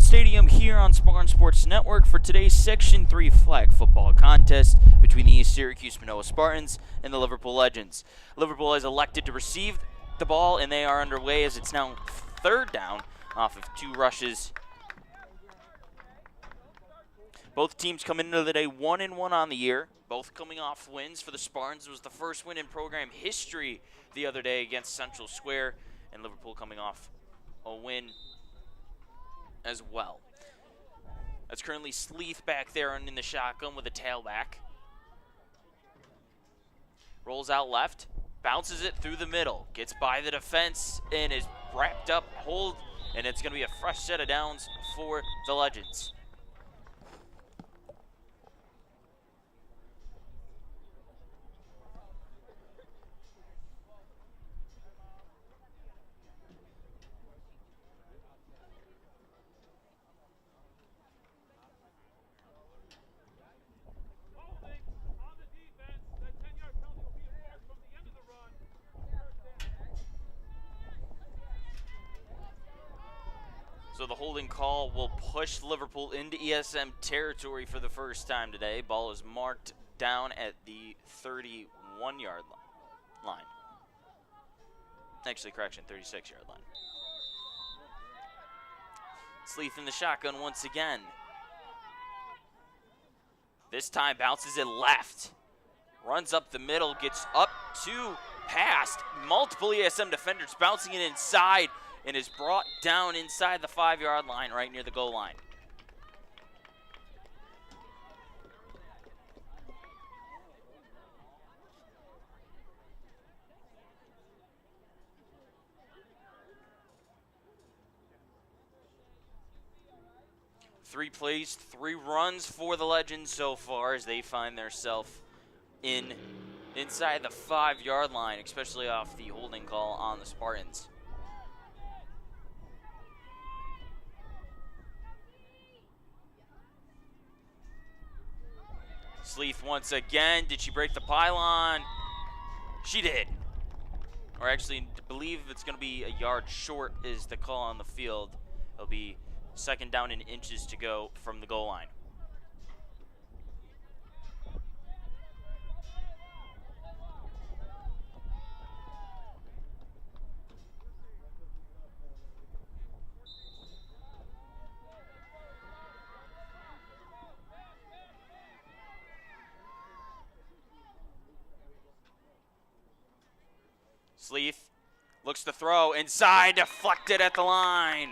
Stadium here on Spartan Sports Network for today's Section 3 flag football contest between the East Syracuse Manoa Spartans and the Liverpool Legends. Liverpool has elected to receive the ball, and they are underway as it's now third down off of 2 rushes. Both teams come into the day 1-1 on the year, both coming off wins. For the Spartans, it was the first win in program history the other day against Central Square, and Liverpool coming off a win as well. That's currently Sleeth back there in the shotgun with a tailback. Rolls out left, bounces it through the middle, gets by the defense, and is wrapped up, hold, and it's going to be a fresh set of downs for the Legends. So the holding call will push Liverpool into ESM territory for the first time today. Ball is marked down at the 31-yard line. Actually, correction, 36-yard line. Sleeth in the shotgun once again. This time bounces it left. Runs up the middle, gets up to past multiple ESM defenders, bouncing it inside, and is brought down inside the 5-yard line right near the goal line. Three plays, 3 runs for the Legends so far as they find themselves inside the 5-yard line, especially off the holding call on the Spartans. Sleeth once again. Did she break the pylon? She did. Or actually, I believe it's going to be a yard short is the call on the field. It'll be second down and inches to go from the goal line. Sleeth looks to throw inside, deflected at the line.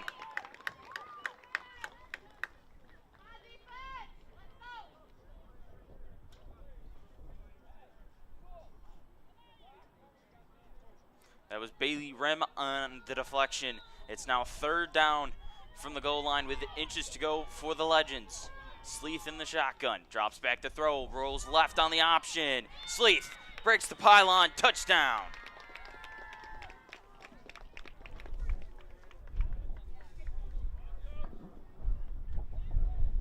That was Bailey Rem on the deflection. It's now third down from the goal line with inches to go for the Legends. Sleeth in the shotgun, drops back to throw, rolls left on the option. Sleeth breaks the pylon, touchdown.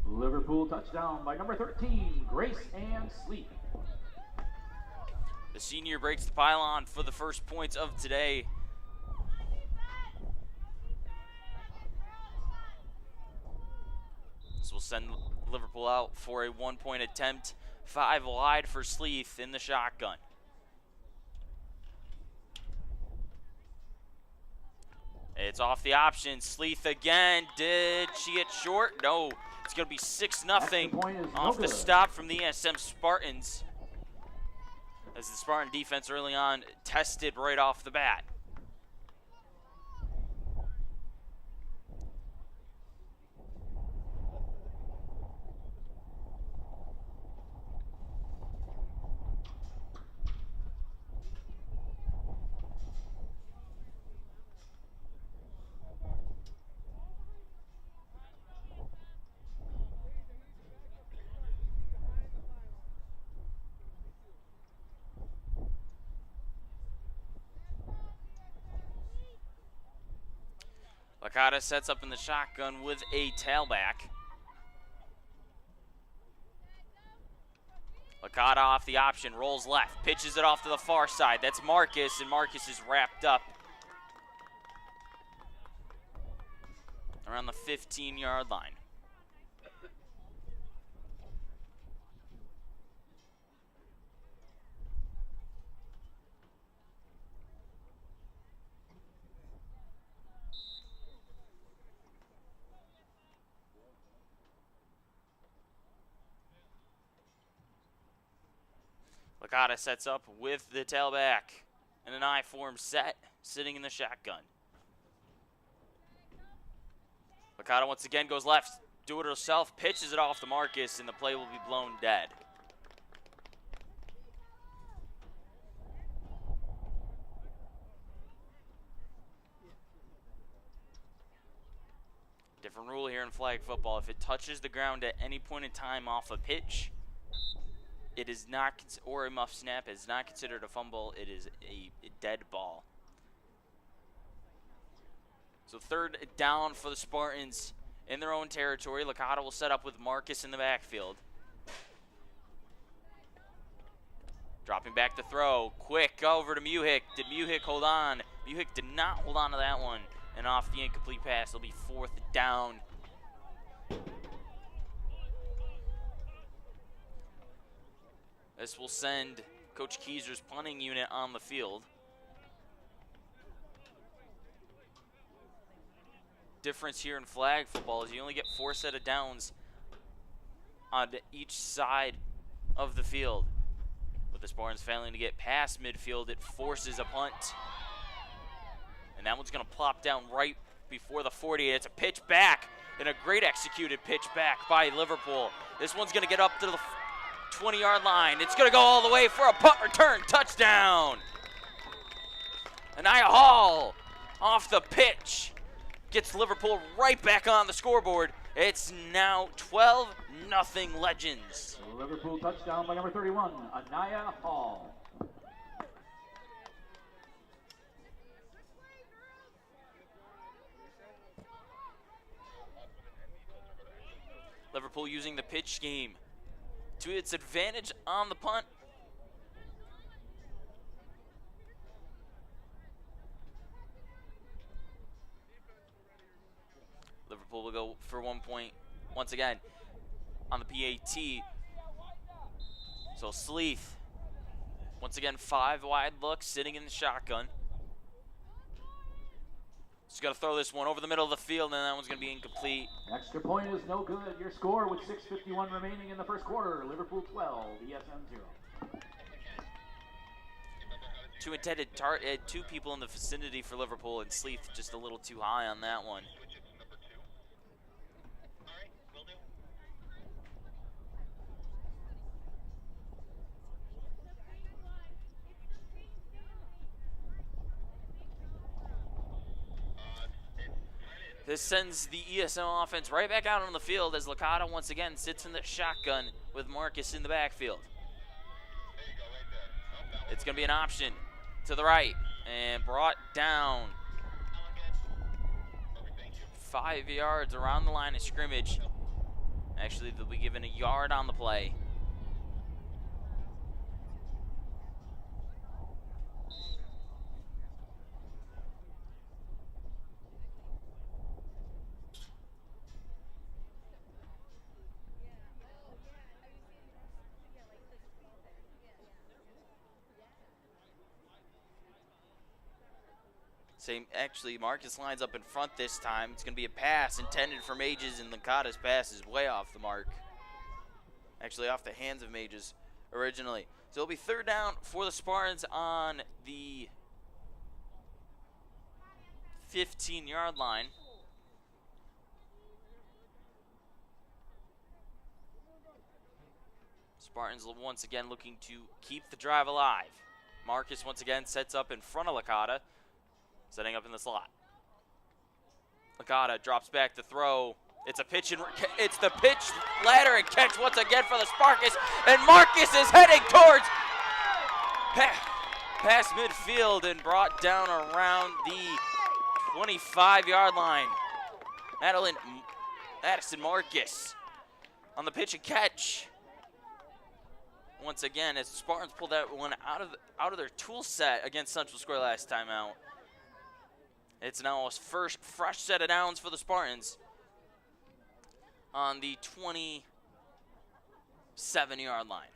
Liverpool touchdown by number 13, Grace Ann Sleeth. The senior breaks the pylon for the first points of today. This will send Liverpool out for a 1-point attempt. 5 wide for Sleeth in the shotgun. It's off the option. Sleeth again. Did she get short? No. It's going to be 6-0 off the stop from the ESM Spartans, as the Spartan defense early on tested right off the bat. Licata sets up in the shotgun with a tailback. Licata off the option, rolls left, pitches it off to the far side. That's Marcus, and Marcus is wrapped up around the 15-yard line. Licata sets up with the tailback in an I-form set, sitting in the shotgun. Licata once again goes left, do it herself, pitches it off to Marcus, and the play will be blown dead. Different rule here in flag football. If it touches the ground at any point in time off a pitch, it is not, or a muff snap, is not considered a fumble. It is a dead ball. So third down for the Spartans in their own territory. Licata will set up with Marcus in the backfield. Dropping back to throw. Quick over to Muhick. Did Muhick hold on? Muhick did not hold on to that one. And off the incomplete pass, it'll be fourth down. This will send Coach Keyser's punting unit on the field. Difference here in flag football is you only get 4 set of downs on each side of the field. With the Spartans failing to get past midfield, it forces a punt. And that one's going to plop down right before the 40. It's a pitch back, and a great executed pitch back by Liverpool. This one's going to get up to the 20-yard line. It's going to go all the way for a punt return touchdown. Anaya Hall off the pitch gets Liverpool right back on the scoreboard. It's now 12-0 Legends. Liverpool touchdown by number 31, Anaya Hall. Liverpool using the pitch game to its advantage on the punt. Liverpool will go for 1 point once again on the PAT. So Sleeth, once again, 5 wide look, sitting in the shotgun. Just got to throw this one over the middle of the field, and that one's going to be incomplete. Extra point is no good. Your score with 6:51 remaining in the first quarter. Liverpool 12, ESN 0. Two people in the vicinity for Liverpool, and Sleeth just a little too high on that one. This sends the ESM offense right back out on the field as Licata once again sits in the shotgun with Marcus in the backfield. It's going to be an option to the right and brought down 5 yards around the line of scrimmage. Actually, they'll be given a yard on the play. Actually, Marcus lines up in front this time. It's going to be a pass intended for Mages, and Licata's pass is way off the mark. Actually, off the hands of Mages originally. So it'll be third down for the Spartans on the 15-yard line. Spartans once again looking to keep the drive alive. Marcus once again sets up in front of Licata, setting up in the slot. Licata drops back to throw. It's a pitch, and it's the pitch, ladder, and catch once again for the Spartans. And Marcus is heading towards past midfield and brought down around the 25-yard line. Addison Marcus on the pitch and catch. Once again, as the Spartans pulled that one out of their tool set against Central Square last time out. It's now a first fresh set of downs for the Spartans. on the 27-yard line.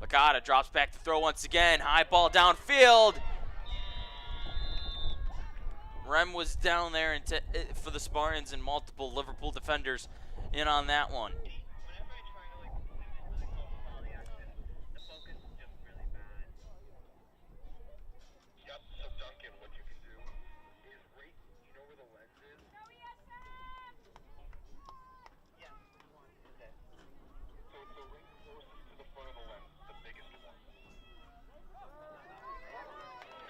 Licata drops back to throw once again. High ball downfield. Rem was down there for the Spartans, and multiple Liverpool defenders in on that one.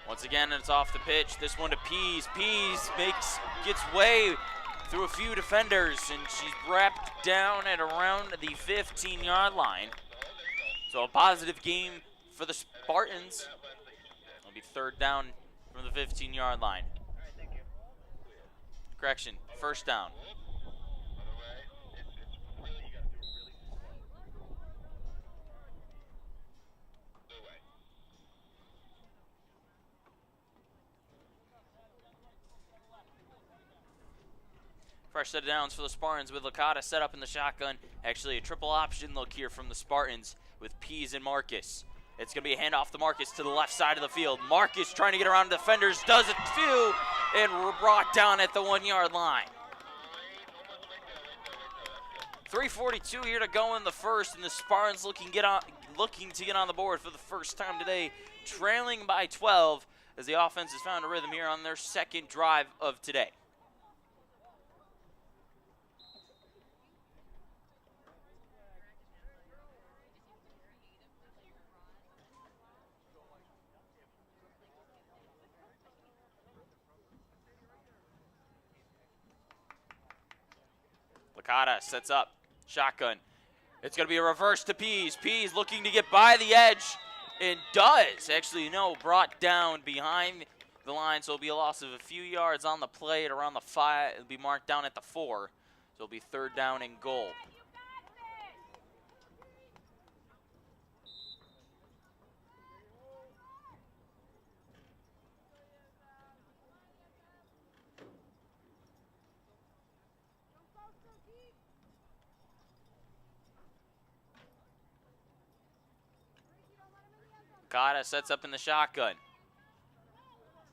Once again, it's off the pitch. This one to Pease. Pease gets way through a few defenders, and she's wrapped down at around the 15-yard line. So a positive game for the Spartans. It'll be third down from the 15-yard line. Correction, first down. Fresh set of downs for the Spartans with Licata set up in the shotgun. Actually a triple option look here from the Spartans with Pease and Marcus. It's going to be a handoff to Marcus to the left side of the field. Marcus trying to get around the defenders, does a few, and brought down at the 1-yard line. 3:42 here to go in the first, and the Spartans looking to get on the board for the first time today, trailing by 12 as the offense has found a rhythm here on their second drive of today. Licata sets up, shotgun. It's going to be a reverse to Pease. Pease looking to get by the edge, and does. Actually, no, brought down behind the line, so it'll be a loss of a few yards on the play at around the 5. It'll be marked down at the 4, so it'll be third down and goal. Licata sets up in the shotgun.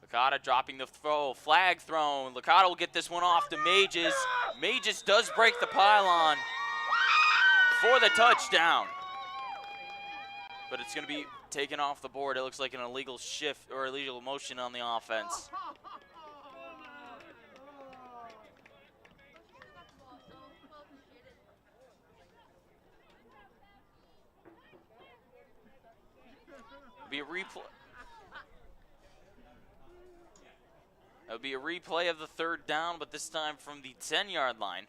Licata dropping the throw, flag thrown. Licata will get this one off to Mages. Mages does break the pylon for the touchdown. But it's going to be taken off the board. It looks like an illegal shift or illegal motion on the offense. Be a replay. That would be a replay of the third down, but this time from the 10-yard line.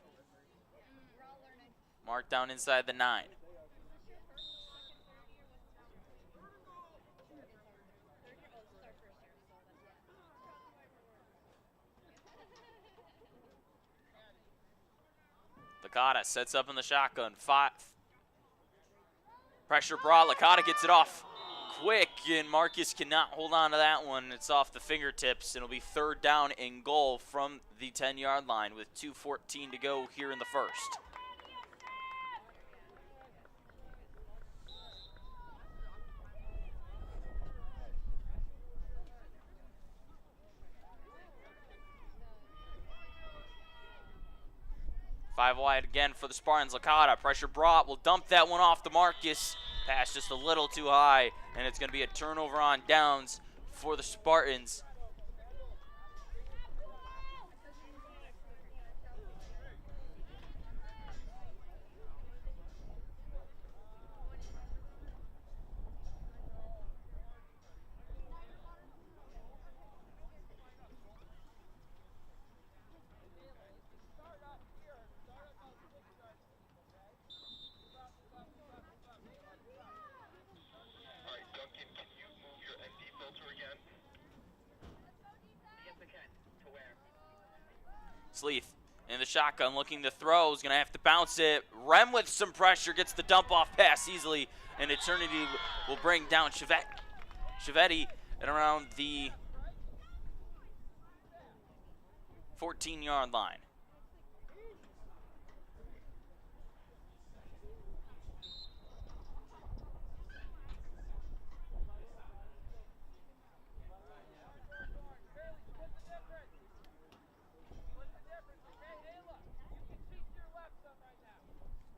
Marked down inside the 9. Licata sets up in the shotgun. 5. Pressure brought. Licata gets it off quick, and Marcus cannot hold on to that one. It's off the fingertips, and it'll be third down and goal from the 10-yard line with 2:14 to go here in the first. Five wide again for the Spartans. Licata, pressure brought, will dump that one off to Marcus. Pass just a little too high, and it's going to be a turnover on downs for the Spartans. Sleeth in the shotgun looking to throw, is going to have to bounce it. Rem with some pressure, gets the dump off pass easily, and Eternity will bring down Chivetti at around the 14-yard line.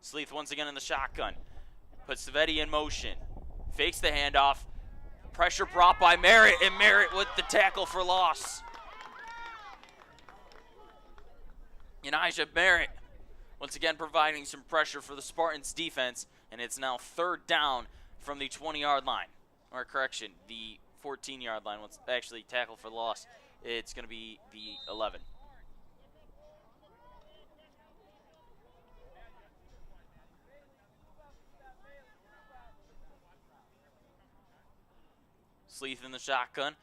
Sleeth once again in the shotgun. Puts Savetti in motion. Fakes the handoff. Pressure brought by Merritt, and Merritt with the tackle for loss. Elijah Merritt once again providing some pressure for the Spartans defense, and it's now 3rd down from the 20-yard line. Or correction, the 14-yard line. Once actually tackle for loss, it's going to be the 11. Sleeth in the shotgun.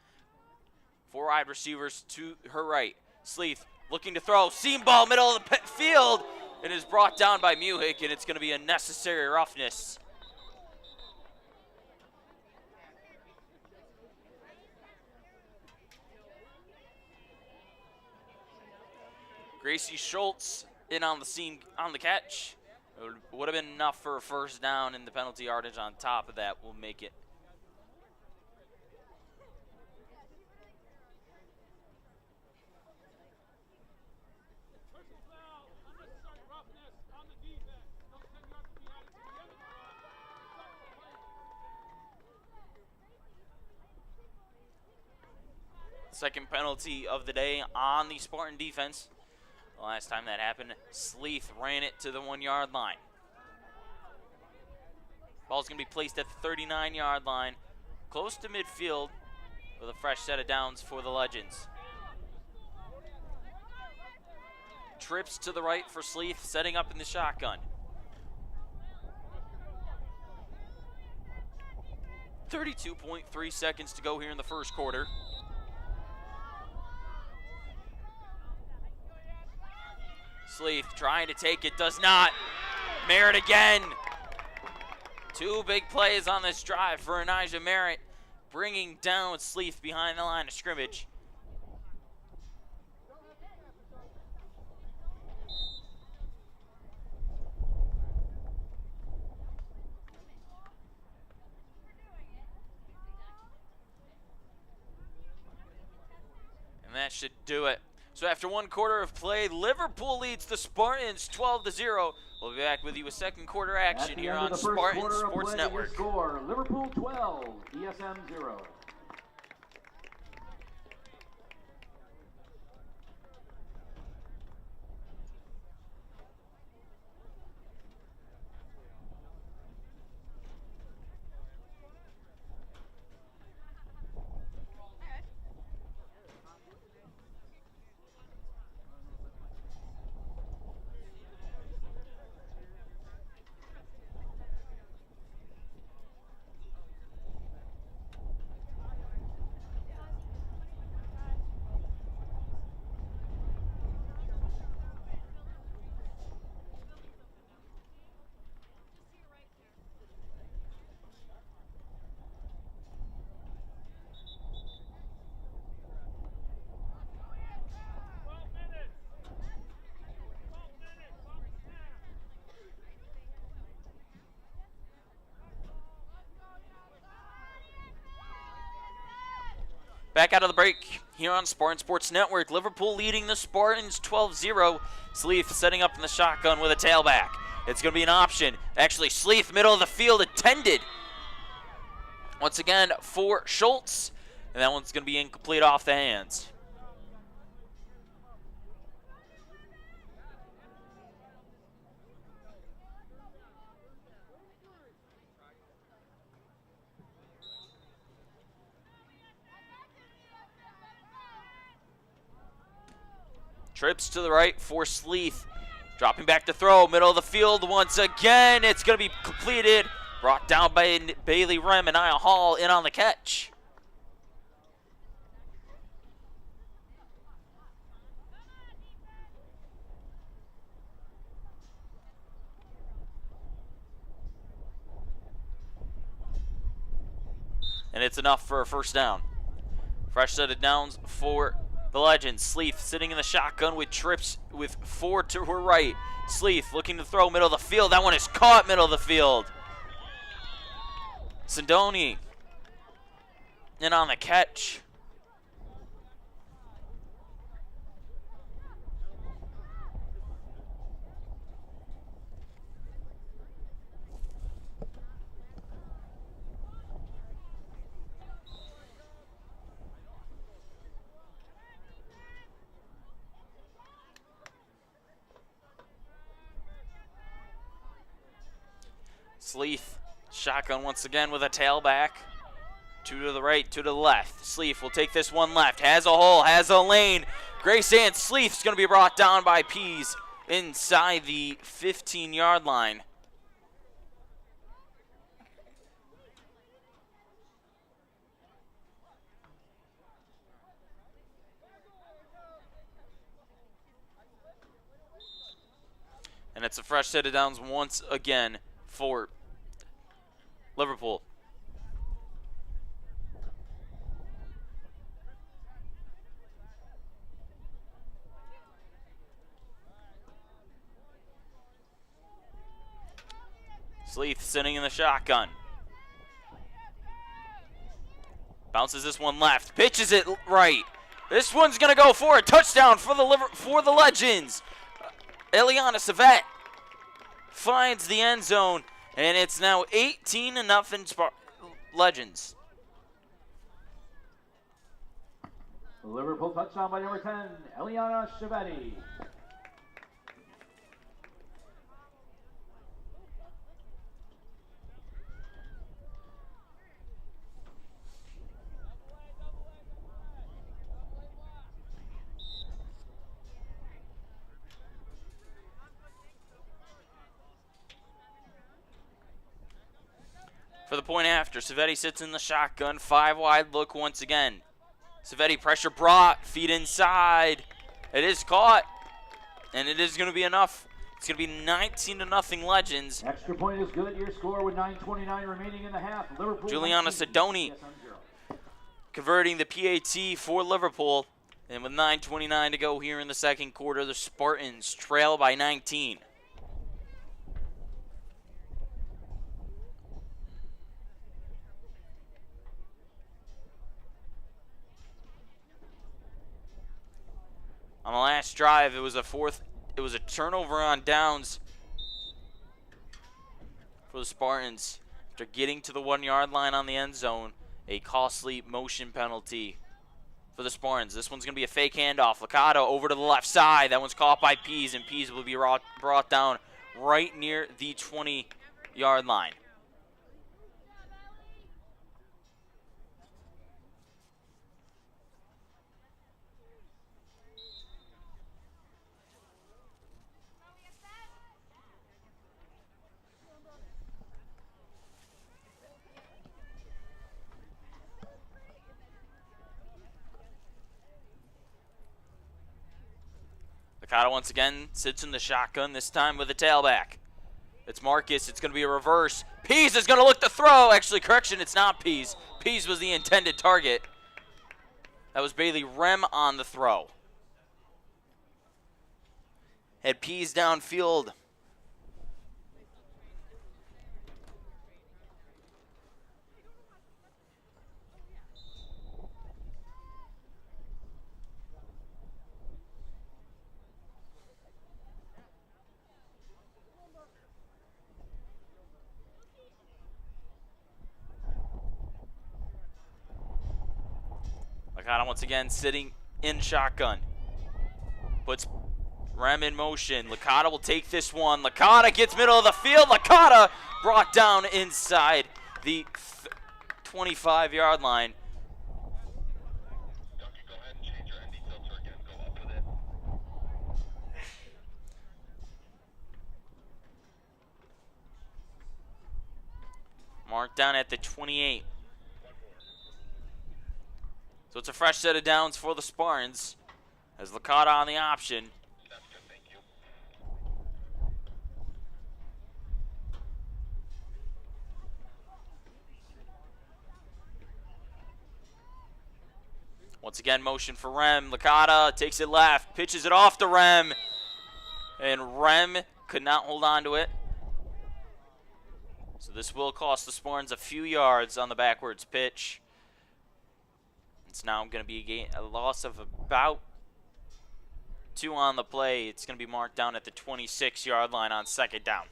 4 wide receivers to her right. Sleeth looking to throw. Seam ball, middle of the field. It is brought down by Muhick, and it's going to be a necessary roughness. Gracie Schultz in on the scene on the catch. It would have been enough for a 1st down, and the penalty yardage on top of that will make it. Second penalty of the day on the Spartan defense. The last time that happened, Sleeth ran it to the 1-yard line. Ball's going to be placed at the 39-yard line, close to midfield, with a fresh set of downs for the Legends. Trips to the right for Sleeth, setting up in the shotgun. 32.3 seconds to go here in the first quarter. Sleeth trying to take it, does not. Merritt again. 2 big plays on this drive for Elijah Merritt, bringing down Sleeth behind the line of scrimmage. And that should do it. So after 1 quarter of play, Liverpool leads the Spartans 12-0. We'll be back with you with second quarter action here on Spartan Sports Network. Score, Liverpool 12, SSN 0. Back out of the break here on Spartan Sports Network. Liverpool leading the Spartans 12-0. Sleeth setting up in the shotgun with a tailback. It's going to be an option. Actually, Sleeth, middle of the field, intended. Once again for Schultz. And that one's going to be incomplete off the hands. Trips to the right for Sleeth. Dropping back to throw, middle of the field once again. It's going to be completed. Brought down by Bailey Rem and Nia Hall in on the catch. And it's enough for a first down. Fresh set of downs for the Legends. Sleeth sitting in the shotgun with trips with 4 to her right. Sleeth looking to throw middle of the field. That one is caught middle of the field. Sindoni in on the catch. Sleeth, shotgun once again with a tailback. 2 to the right, 2 to the left. Sleeth will take this one left. Has a hole, has a lane. Grace Ann Sleeth's going to be brought down by Pease inside the 15-yard line. And it's a fresh set of downs once again for Liverpool. Sleeth sitting in the shotgun. Bounces this one left. Pitches it right. This one's going to go for a touchdown for the Legends. Eliana Savette finds the end zone, and it's now 18-0 Legends. Liverpool touchdown by number 10, Eliana Chivetti. For the point after, Savetti sits in the shotgun, 5 wide look once again. Savetti pressure brought, feet inside. It is caught, and it is going to be enough. It's going to be 19-0 Legends. Extra point is good. Your score with 9:29 remaining in the half. Liverpool. Juliana Sidoni converting the PAT for Liverpool. And with 9:29 to go here in the second quarter, the Spartans trail by 19. On the last drive, it was a turnover on downs for the Spartans. After getting to the 1-yard line on the end zone, a costly motion penalty for the Spartans. This one's going to be a fake handoff. Licata over to the left side. That one's caught by Pease, and Pease will be brought down right near the 20-yard line. Licata once again sits in the shotgun, this time with a tailback. It's Marcus. It's going to be a reverse. Pease is going to look to throw. Actually, correction, it's not Pease. Pease was the intended target. That was Bailey Rem on the throw. Had Pease downfield. Licata once again sitting in shotgun. Puts Rem in motion. Licata will take this one. Licata gets middle of the field. Licata brought down inside the 25-yard line. Marked down at the 28. So it's a fresh set of downs for the Spartans as Licata on the option. Once again, motion for Rem. Licata takes it left, pitches it off to Rem, and Rem could not hold on to it. So this will cost the Spartans a few yards on the backwards pitch. It's now going to be a loss of about 2 on the play. It's going to be marked down at the 26-yard line on second down.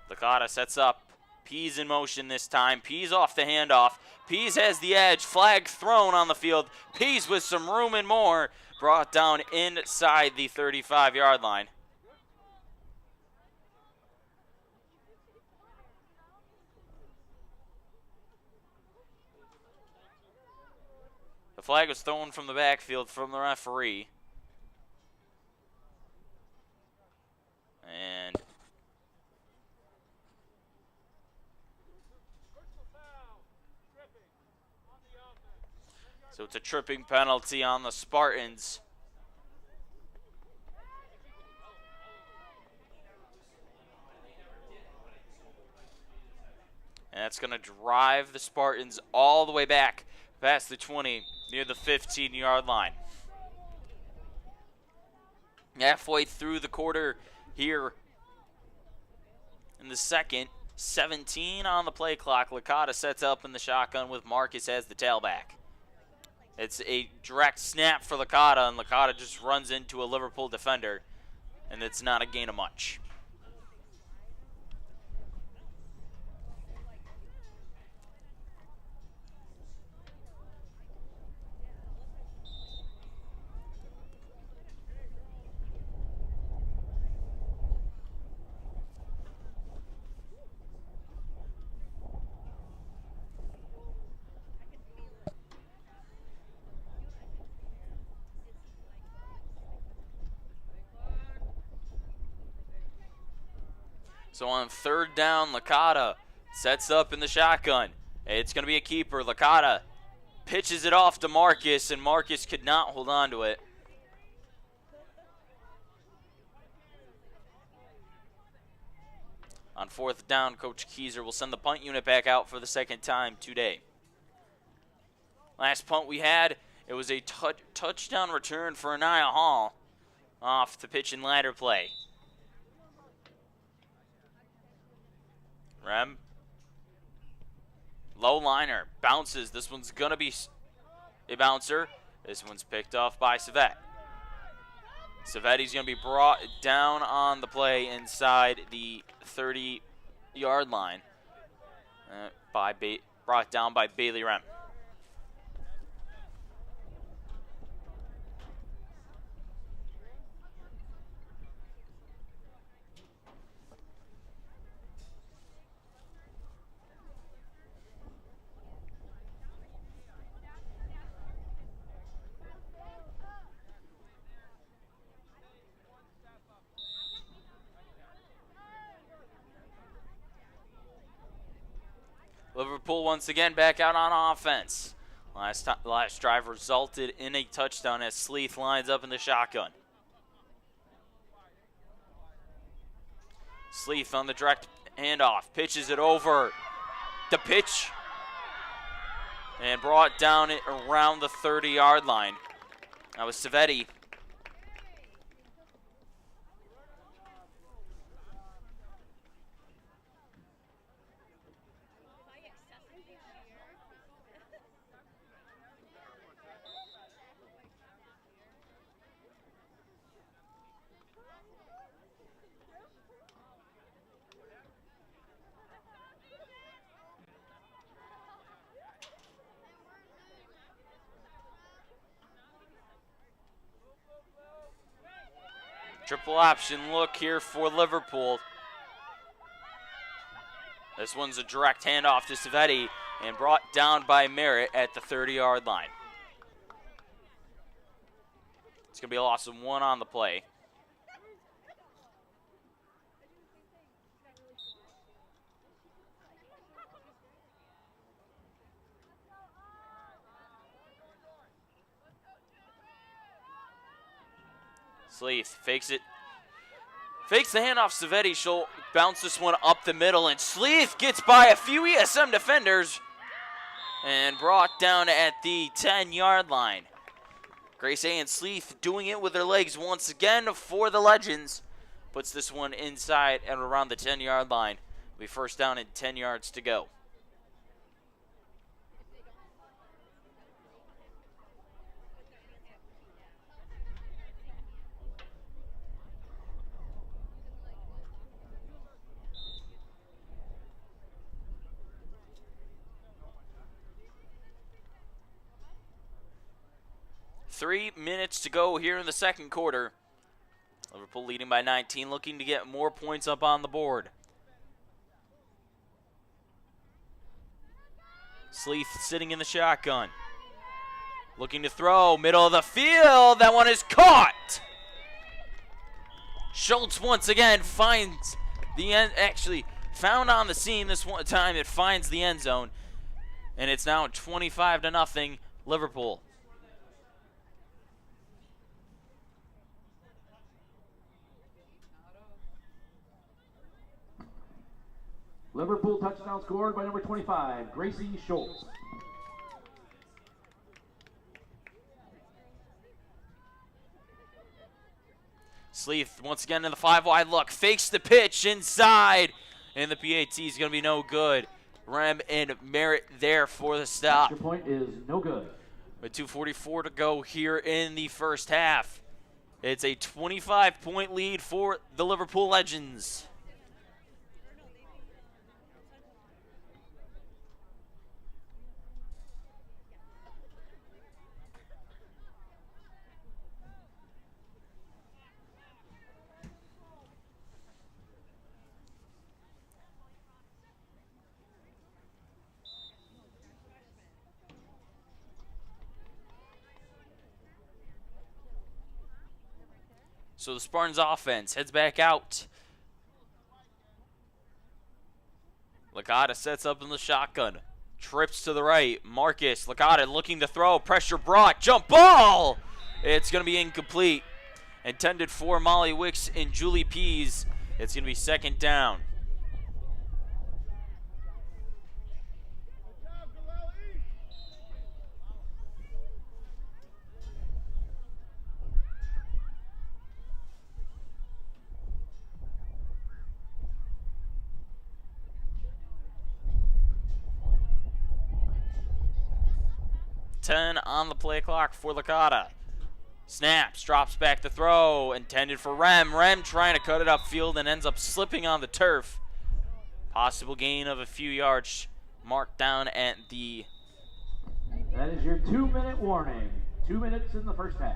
Licata sets up. Pease in motion this time. Pease off the handoff. Pease has the edge. Flag thrown on the field. Pease with some room and more. Brought down inside the 35-yard line. The flag was thrown from the backfield from the referee. And so it's a tripping penalty on the Spartans. And that's going to drive the Spartans all the way back past the 20 near the 15-yard line. Halfway through the quarter here in the second, 17 on the play clock. Licata sets up in the shotgun with Marcus as the tailback. It's a direct snap for Licata, and Licata just runs into a Liverpool defender, and it's not a gain of much. So on third down, Licata sets up in the shotgun. It's going to be a keeper. Licata pitches it off to Marcus, and Marcus could not hold on to it. On fourth down, Coach Keyser will send the punt unit back out for the second time today. Last punt we had, it was a touchdown return for Anaya Hall off the pitch and ladder play. Rem. Low liner. Bounces. This one's going to be a bouncer. This one's picked off by Savet. Savetti's going to be brought down on the play inside the 30-yard line. Brought down by Bailey Rem. Liverpool once again back out on offense. Last drive resulted in a touchdown as Sleeth lines up in the shotgun. Sleeth on the direct handoff, pitches it over the pitch and brought down it around the 30-yard line. That was Savetti. Triple option look here for Liverpool. This one's a direct handoff to Savetti and brought down by Merritt at the 30-yard line. It's going to be a loss of 1 on the play. Sleeth fakes it. Fakes the handoff. Savetti. She'll bounce this one up the middle, and Sleeth gets by a few ESM defenders and brought down at the 10-yard line. Grace A. and Sleeth doing it with their legs once again for the Legends. Puts this one inside and around the 10-yard line. It'll be first down and 10 yards to go. Three minutes to go here in the second quarter. Liverpool leading by 19, looking to get more points up on the board. Sleeth sitting in the shotgun. Looking to throw, middle of the field. That one is caught. Schultz once again finds the end, actually found on the scene this one time. It finds the end zone. And it's now 25-0 Liverpool. Liverpool touchdown scored by number 25, Gracie Schultz. Sleeth once again in the 5-wide look, fakes the pitch inside, and the PAT is going to be no good. Rem and Merritt there for the stop. Your point is no good. With 2:44 to go here in the first half. It's a 25-point lead for the Liverpool Legends. So the Spartans offense heads back out. Licata sets up in the shotgun. Trips to the right. Marcus, Licata looking to throw. Pressure brought. Jump ball! It's going to be incomplete. Intended for Molly Wicks and Julie Pease. It's going to be second down. On the play clock for Licata. Snaps, drops back to throw, intended for Rem. Rem trying to cut it upfield and ends up slipping on the turf. Possible gain of a few yards marked down at the... That is your 2-minute warning. 2 minutes in the first half.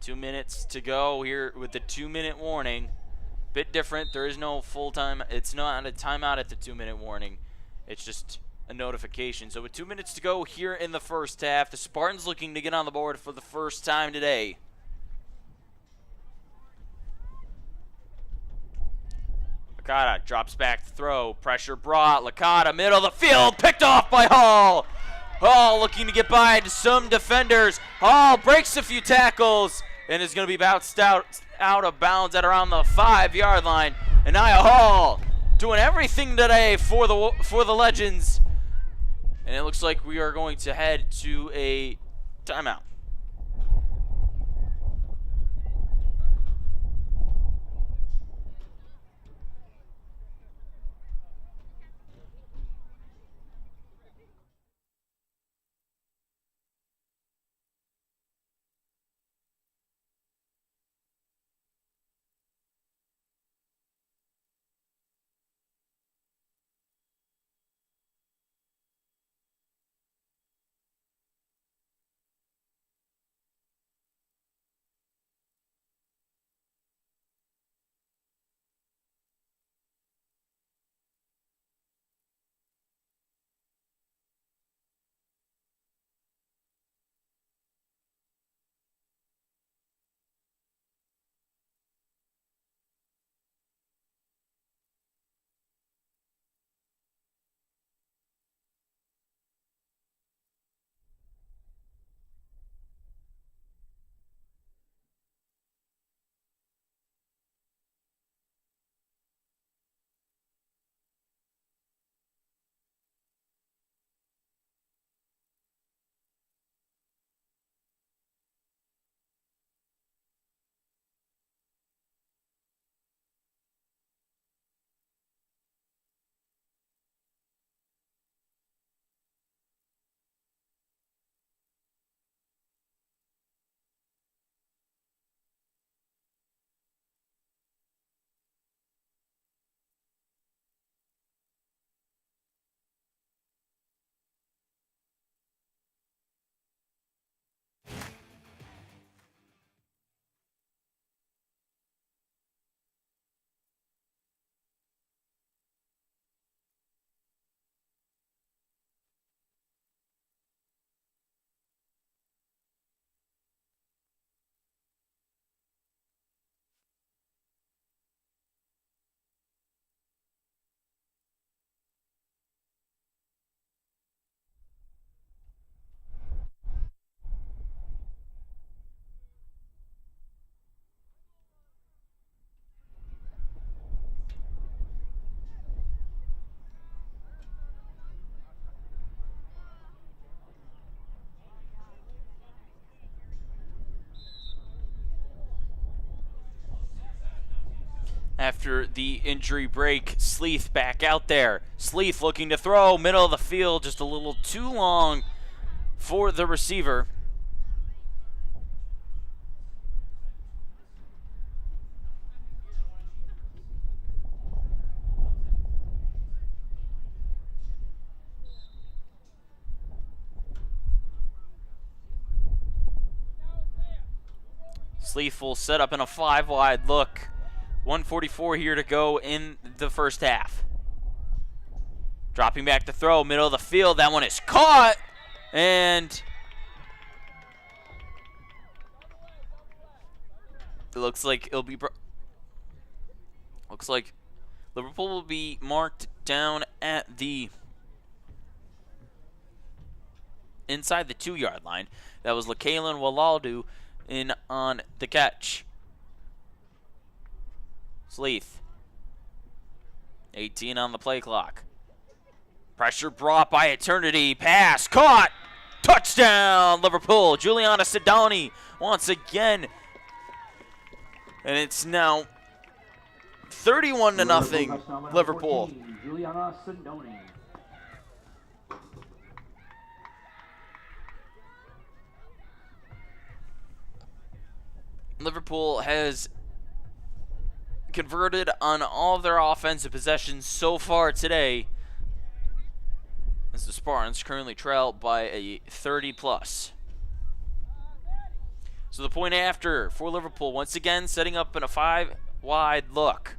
2 minutes to go here with the 2-minute warning. Bit different. There is no full time. It's not a timeout at the 2-minute warning. It's just a notification. So with 2 minutes to go here in the first half, the Spartans looking to get on the board for the first time today. Licata drops back to throw. Pressure brought. Licata, middle of the field, picked off by Hall. Hall looking to get by to some defenders. Hall breaks a few tackles and is going to be bounced out of bounds at around the 5-yard line. And Nia Hall doing everything today for the Legends. And it looks like we are going to head to a timeout. after the injury break. Sleeth back out there. Sleeth looking to throw, middle of the field, just a little too long for the receiver. Sleeth will set up in a 5-wide look. 1:44 here to go in the first half. Dropping back to throw, middle of the field. That one is caught, and it looks like Liverpool will be marked down at the inside the 2-yard line. That was Lakalan Walaldu in on the catch. Sleeth. 18 on the play clock. Pressure brought by Eternity. Pass caught. Touchdown, Liverpool. Juliana Sidoni once again. And it's now 31-0 Liverpool. 14, Juliana Sidoni. Liverpool has converted on all of their offensive possessions so far today, as the Spartans currently trail by a 30+. So the point after for Liverpool, once again setting up in a 5-wide look.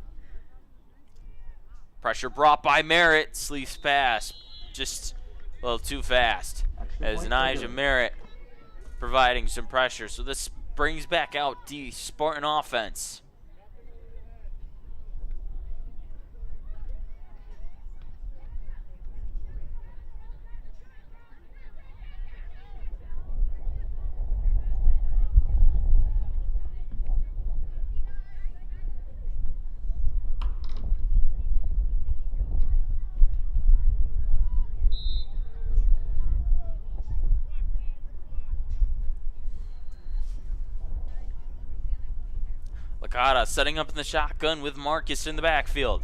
Pressure brought by Merritt. Sleeth's pass just a little too fast, as Nigel Merritt providing some pressure. So this brings back out the Spartan offense. Licata setting up in the shotgun with Marcus in the backfield.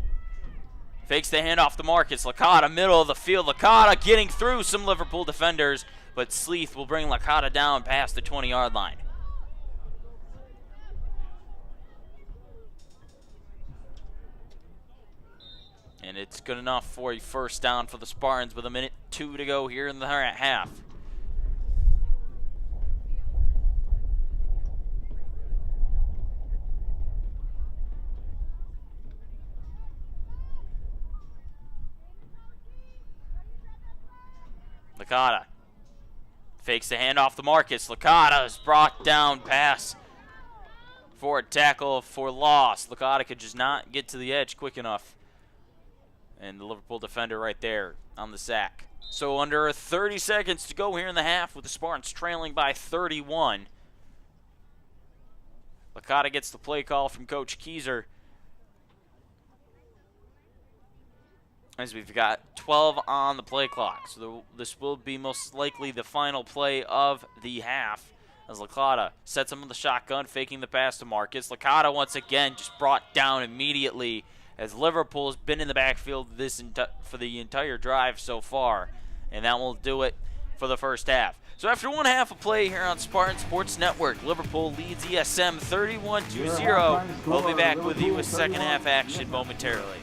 Fakes the handoff to Marcus. Licata, middle of the field. Licata getting through some Liverpool defenders, but Sleeth will bring Licata down past the 20-yard line. And it's good enough for a first down for the Spartans with 1:02 to go here in the half. Licata fakes the handoff to Marcus. Licata is brought down, pass for a tackle for loss. Licata could just not get to the edge quick enough. And the Liverpool defender right there on the sack. So under 30 seconds to go here in the half with the Spartans trailing by 31. Licata gets the play call from Coach Keyser, as we've got 12 on the play clock. So this will be most likely the final play of the half, as Licata sets him in the shotgun, faking the pass to Marcus. Licata once again just brought down immediately, as Liverpool has been in the backfield for the entire drive so far. And that will do it for the first half. So after one half of play here on Spartan Sports Network, Liverpool leads ESM 31-0. We'll be back with you with second half action momentarily.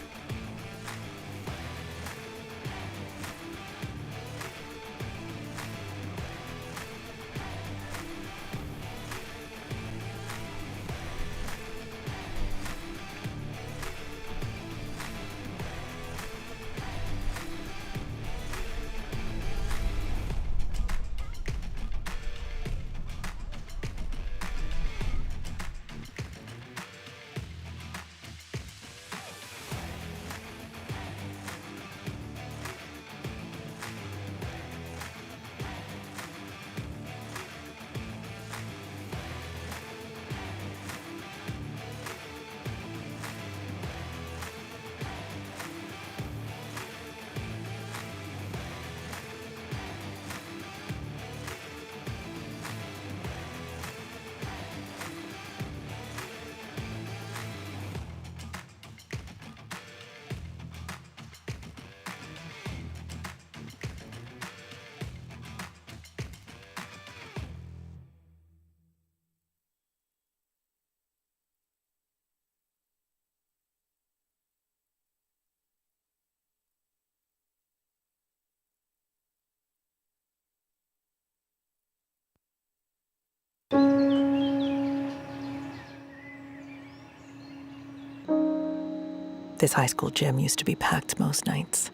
This high school gym used to be packed most nights.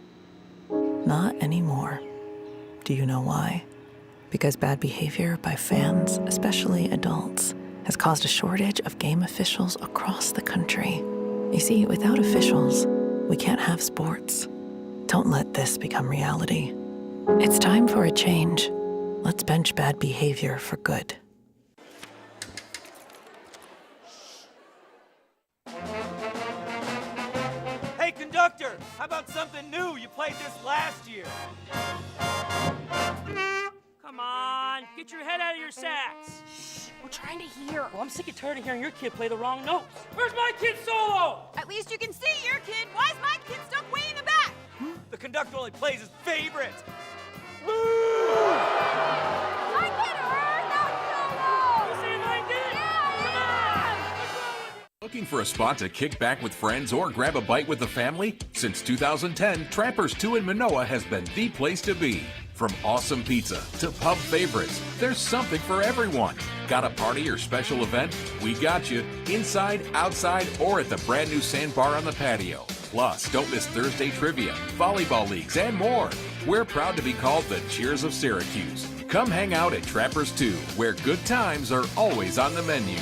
Not anymore. Do you know why? Because bad behavior by fans, especially adults, has caused a shortage of game officials across the country. You see, without officials, we can't have sports. Don't let this become reality. It's time for a change. Let's bench bad behavior for good. Hey, conductor, how about something new? You played this last year. Come on, get your head out of your sacks. Shh, we're trying to hear. Well, I'm sick and tired of hearing your kid play the wrong notes. Where's my kid solo? At least you can see your kid. Why is my kid stuck way in the back? The conductor only plays his favorite. I can earn that solo! You see my kid? Looking for a spot to kick back with friends or grab a bite with the family? Since 2010, Trappers 2 in Manoa has been the place to be. From awesome pizza to pub favorites, there's something for everyone. Got a party or special event? We got you. Inside, outside, or at the brand new sandbar on the patio. Plus, don't miss Thursday trivia, volleyball leagues, and more. We're proud to be called the Cheers of Syracuse. Come hang out at Trappers 2, where good times are always on the menu.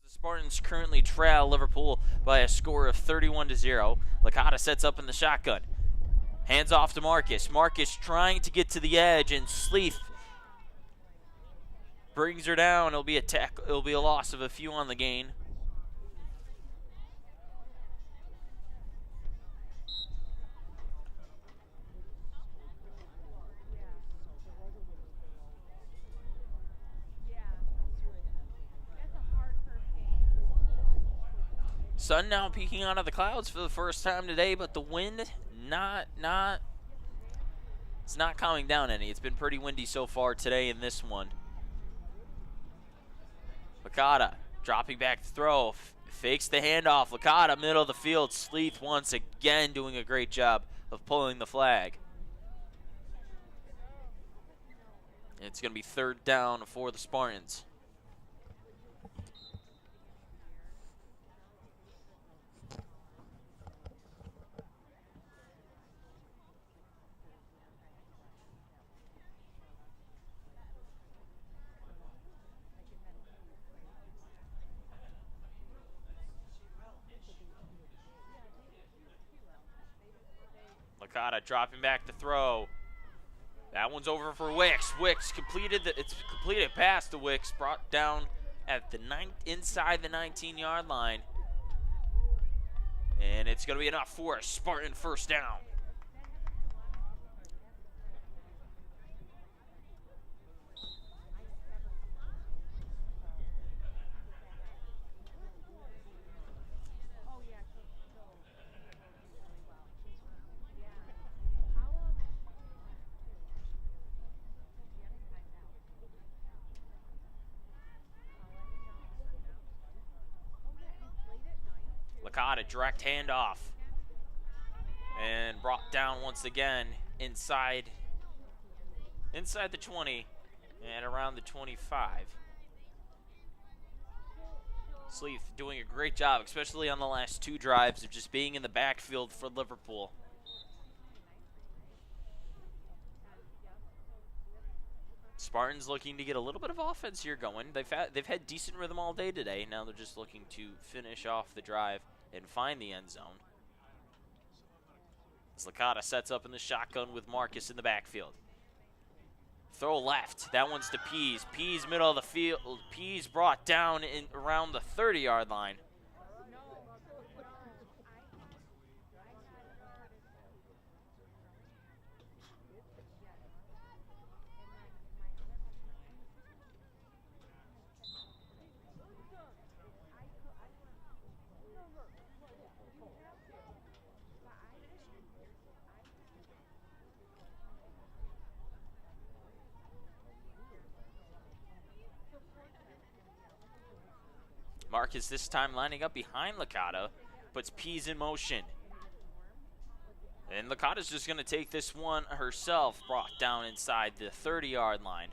The Spartans currently trail Liverpool by a score of 31-0. Licata sets up in the shotgun. Hands off to Marcus. Marcus trying to get to the edge, and Sleeth brings her down. It'll be a loss of a few on the gain. Sun now peeking out of the clouds for the first time today, but the wind not It's not calming down any. It's been pretty windy so far today in this one. Licata dropping back to throw. Fakes the handoff. Licata, middle of the field. Sleeth once again doing a great job of pulling the flag. It's going to be 3rd down for the Spartans. Licata dropping back to throw. That one's over for Wicks. Wicks completed it's completed pass to Wicks, brought down at the inside the 19-yard line. And it's going to be enough for a Spartan 1st down. Licata, direct handoff. And brought down once again inside the 20 and around the 25. Sleeth doing a great job, especially on the last 2 drives, of just being in the backfield for Liverpool. Spartans looking to get a little bit of offense here going. They've had decent rhythm all day today. Now they're just looking to finish off the drive and find the end zone. As Licata sets up in the shotgun with Marcus in the backfield. Throw left. That one's to Pease. Pease middle of the field. Pease brought down in around the 30-yard line. Marcus this time lining up behind Licata, puts Pease in motion. And Licata's just going to take this one herself, brought down inside the 30-yard line.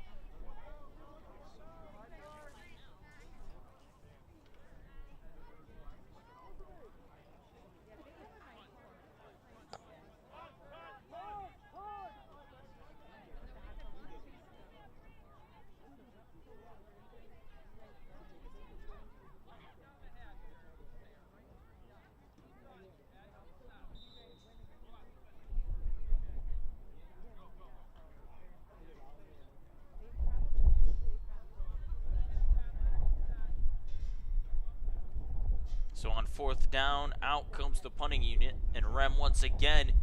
So on 4th down, out comes the punting unit, and Rem once again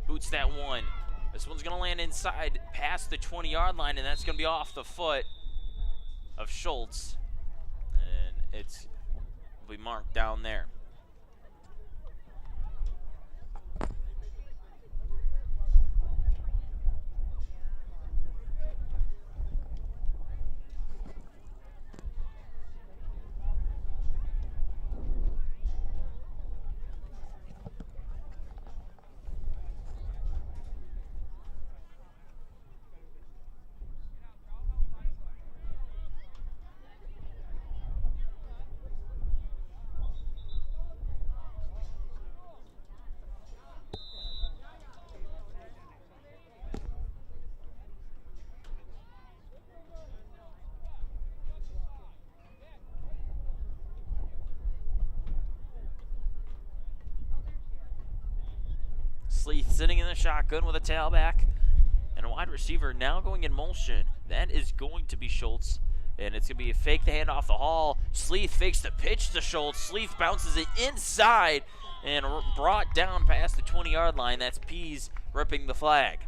boots that one. This one's going to land inside past the 20-yard line, and that's going to be off the foot of Schultz. And it's will be marked down there. Sleeth sitting in the shotgun with a tailback and a wide receiver now going in motion. That is going to be Schultz, and it's going to be a fake the hand off the hall. Sleeth fakes the pitch to Schultz. Sleeth bounces it inside and brought down past the 20-yard line. That's Pease ripping the flag.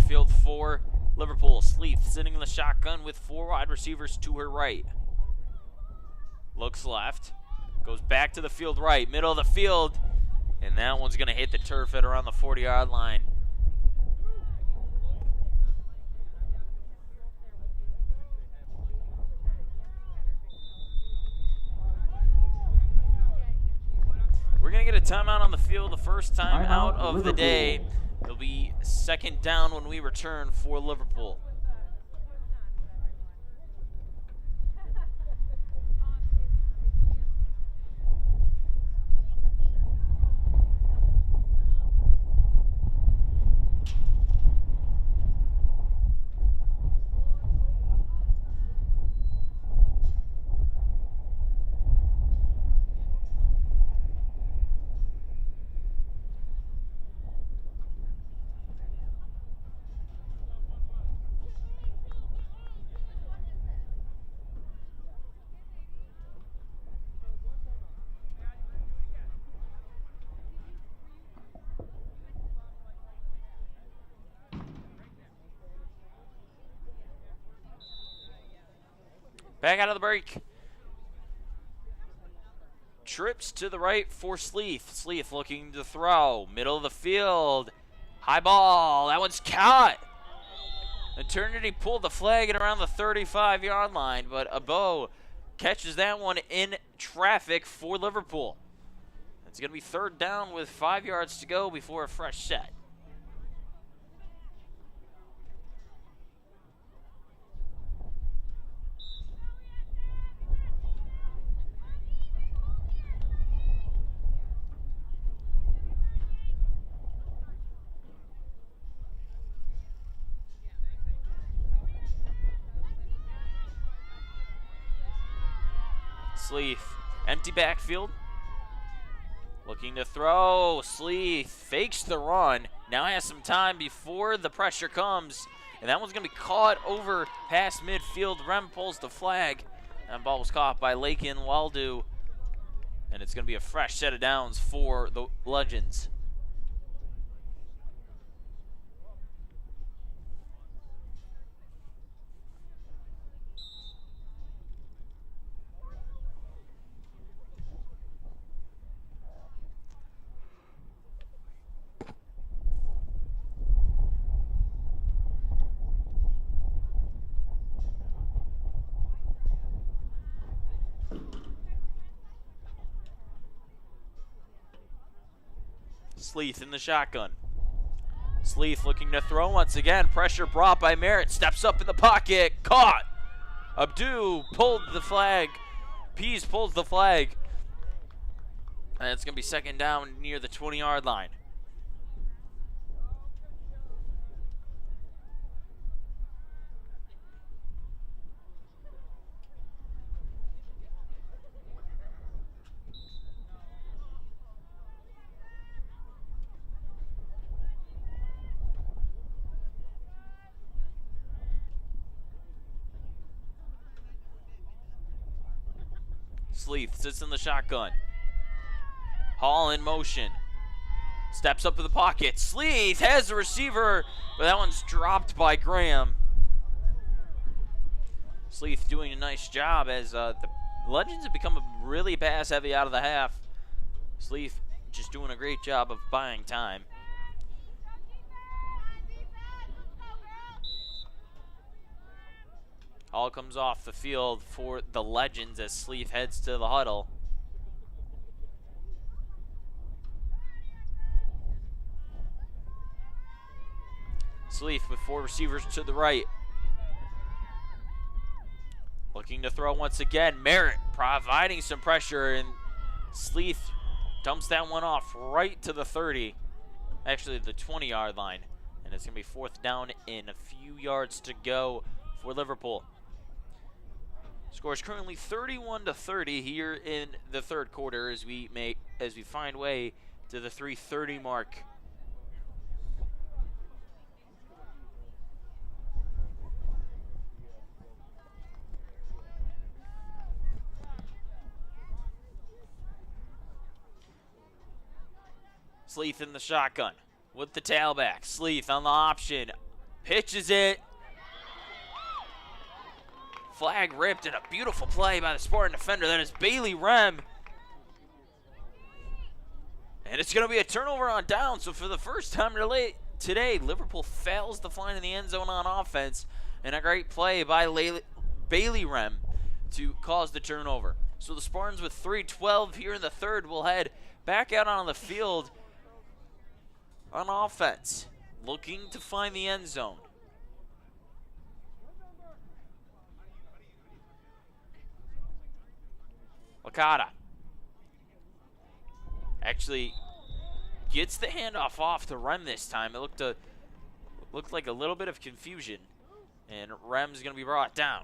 backfield for Liverpool. Sleeth sitting in the shotgun with 4 wide receivers to her right. Looks left. Goes back to the field right. Middle of the field. And that one's going to hit the turf at around the 40-yard line. We're going to get a timeout on the field, the first time out of the day. It'll be second down when we return for Liverpool. Back out of the break. Trips to the right for Sleeth. Sleeth looking to throw. Middle of the field. High ball. That one's caught. Eternity pulled the flag at around the 35-yard line, but Abo catches that one in traffic for Liverpool. It's going to be third down with 5 yards to go before a fresh set. Sleeth, empty backfield. Looking to throw. Sleeth fakes the run. Now has some time before the pressure comes. And that one's going to be caught over past midfield. Rem pulls the flag. That ball was caught by Lakin Waldu. And it's going to be a fresh set of downs for the Legends. Sleeth in the shotgun. Sleeth looking to throw once again. Pressure brought by Merritt. Steps up in the pocket. Caught. Abdu pulled the flag. Pease pulls the flag. And it's going to be second down near the 20-yard line. Sleeth sits in the shotgun. Hall in motion. Steps up to the pocket. Sleeth has the receiver, but that one's dropped by Graham. Sleeth doing a nice job as the Legends have become really pass heavy out of the half. Sleeth just doing a great job of buying time. Hall comes off the field for the Legends as Sleeth heads to the huddle. Sleeth with 4 receivers to the right. Looking to throw once again. Merritt providing some pressure, and Sleeth dumps that one off right to the 30. Actually, the 20-yard line. And it's going to be fourth down in a few yards to go for Liverpool. Score is currently 31-30 here in the third quarter as we find way to the 3:30 mark. Sleeth in the shotgun with the tailback. Sleeth on the option. Pitches it. Flag ripped, and a beautiful play by the Spartan defender. That is Bailey Rem. And it's going to be a turnover on down. So for the first time today, Liverpool fails to find in the end zone on offense. And a great play by Bailey Rem to cause the turnover. So the Spartans with 3:12 here in the third will head back out on the field on offense, looking to find the end zone. Licata actually gets the handoff off to Rem this time. It looked like a little bit of confusion, and Rem's going to be brought down.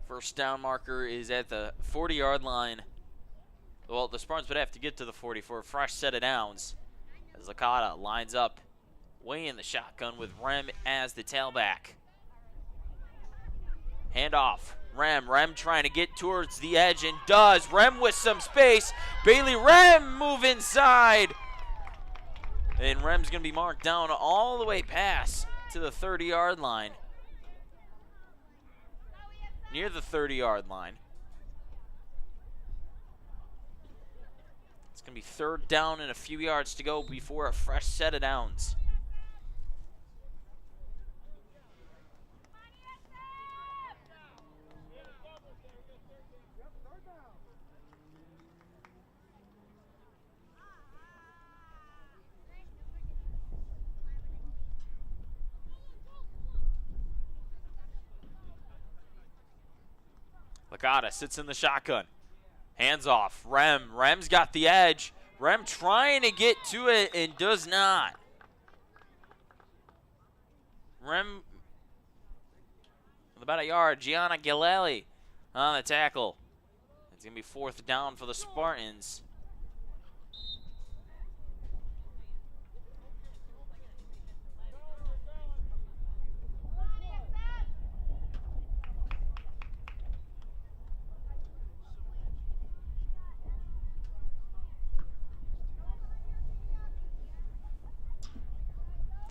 First down marker is at the 40-yard line. Well, the Spartans would have to get to the 40 for a fresh set of downs, as Licata lines up way in the shotgun with Rem as the tailback. Handoff. Rem trying to get towards the edge, and does. Rem with some space. Bailey Rem move inside. And Rem's going to be marked down all the way past to the 30-yard line. Near the 30-yard line. It's going to be third down and a few yards to go before a fresh set of downs. Licata sits in the shotgun. Hands off. Rem's got the edge. Rem trying to get to it and does not. Rem with about a yard. Gianna Gileli on the tackle. It's going to be fourth down for the Spartans.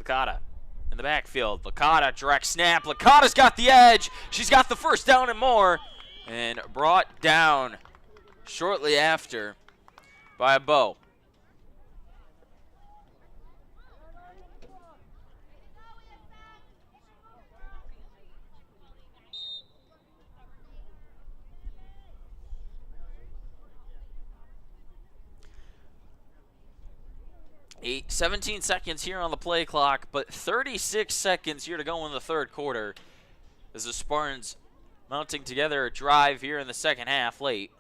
Licata in the backfield. Licata direct snap. Licata's got the edge. She's got the first down and more. And brought down shortly after by a Bow. 17 seconds here on the play clock, but 36 seconds here to go in the third quarter as the Spartans mounting together a drive here in the second half late.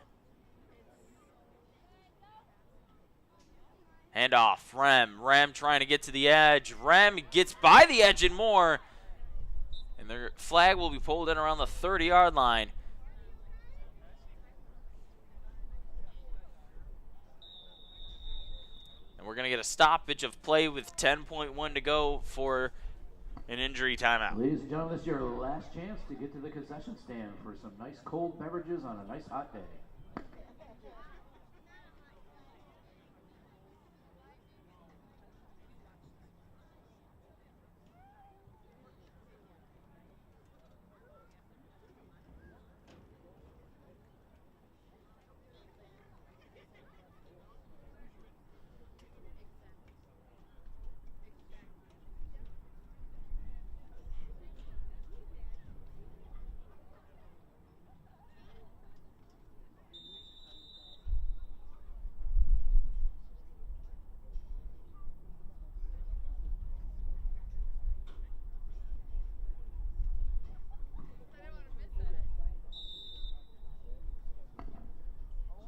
Handoff. Rem trying to get to the edge. Rem gets by the edge and more. And their flag will be pulled in around the 30-yard line. We're going to get a stoppage of play with 10.1 to go for an injury timeout. Ladies and gentlemen, this is your last chance to get to the concession stand for some nice cold beverages on a nice hot day.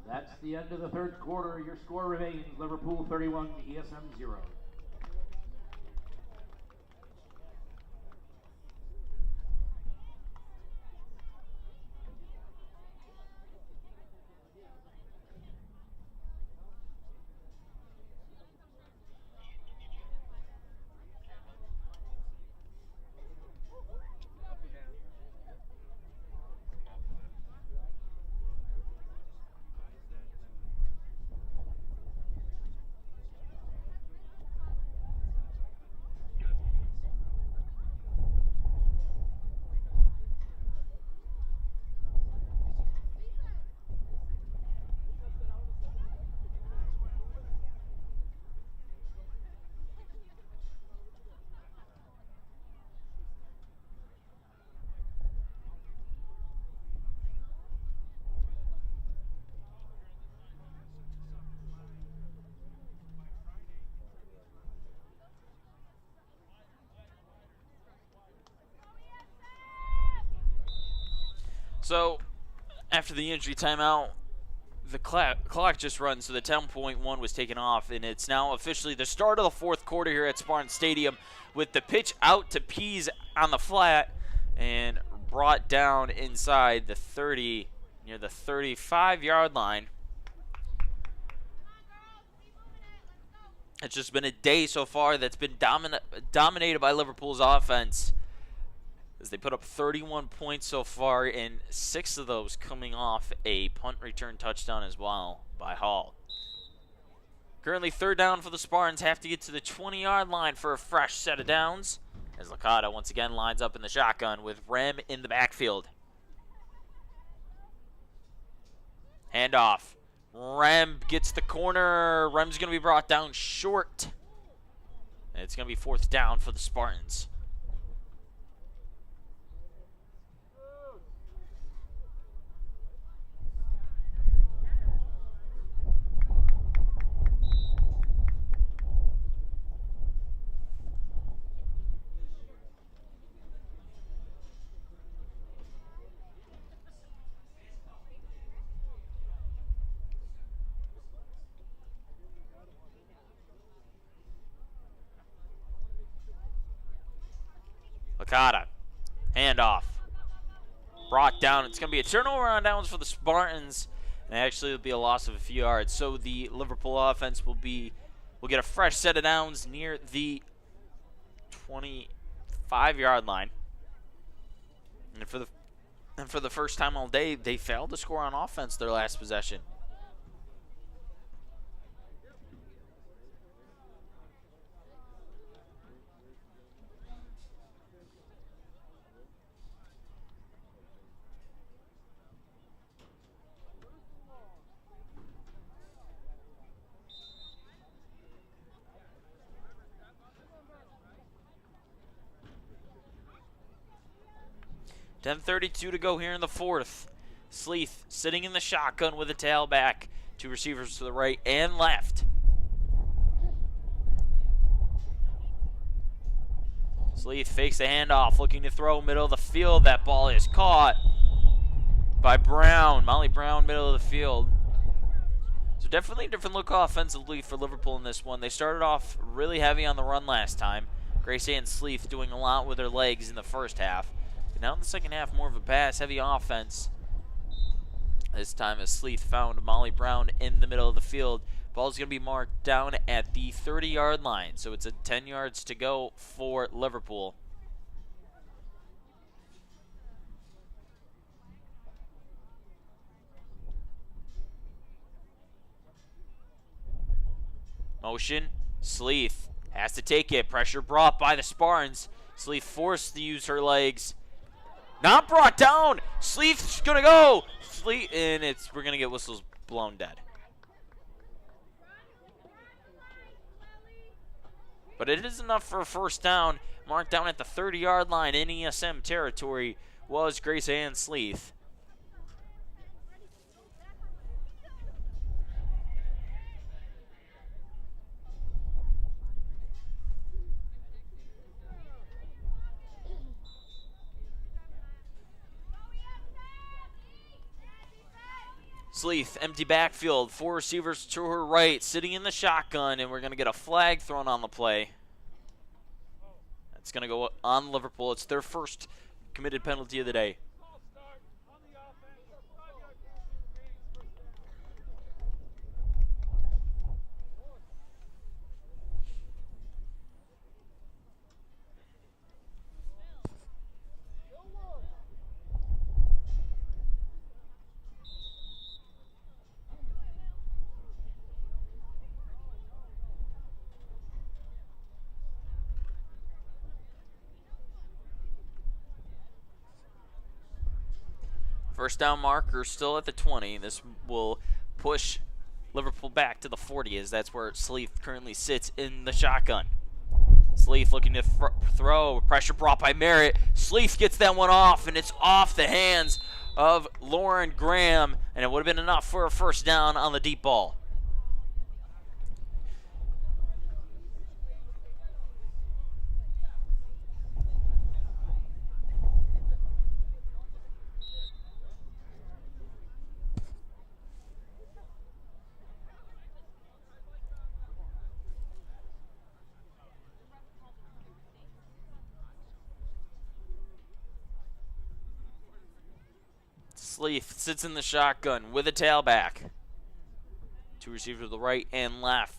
That's the end of the third quarter. Your score remains Liverpool 31, ESM 0. So, after the injury timeout, the clock just runs, so the 10.1 was taken off, and it's now officially the start of the fourth quarter here at Spartan Stadium with the pitch out to Pease on the flat and brought down inside the 30, near the 35-yard line. It's just been a day so far that's been dominated by Liverpool's offense, as they put up 31 points so far, and 6 of those coming off a punt return touchdown as well by Hall. Currently third down for the Spartans, have to get to the 20-yard line for a fresh set of downs, as Licata once again lines up in the shotgun with Rem in the backfield. Handoff. Rem gets the corner. Rem's going to be brought down short. And it's going to be fourth down for the Spartans. Licata, handoff, brought down. It's going to be a turnover on downs for the Spartans, and actually it'll be a loss of a few yards. So the Liverpool offense will get a fresh set of downs near the 25-yard line. And for the first time all day, they failed to score on offense their last possession. .10:32 to go here in the fourth. Sleeth sitting in the shotgun with a tailback. 2 receivers to the right and left. Sleeth fakes the handoff, looking to throw middle of the field. That ball is caught by Brown. Molly Brown, middle of the field. So definitely a different look offensively for Liverpool in this one. They started off really heavy on the run last time. Grace and Sleeth doing a lot with their legs in the first half. Now in the second half, more of a pass-heavy offense. This time as Sleeth found Molly Brown in the middle of the field. Ball's going to be marked down at the 30-yard line, so it's 10 yards to go for Liverpool. Motion, Sleeth has to take it. Pressure brought by the Spartans. Sleeth forced to use her legs. Not brought down. Sleeth's gonna go. And we're gonna get whistles blown dead. But it is enough for a first down. Marked down at the 30-yard line in ESM territory was Grace Ann Sleeth. Sleeth, empty backfield, 4 receivers to her right, sitting in the shotgun, and we're going to get a flag thrown on the play. It's going to go on Liverpool. It's their first committed penalty of the day. First down marker still at the 20. This will push Liverpool back to the 40, as that's where Sleeth currently sits in the shotgun. Sleeth looking to throw. Pressure brought by Merritt. Sleeth gets that one off, and it's off the hands of Lauren Graham, and it would have been enough for a first down on the deep ball. Sleeth sits in the shotgun with a tailback. Two receivers to the right and left.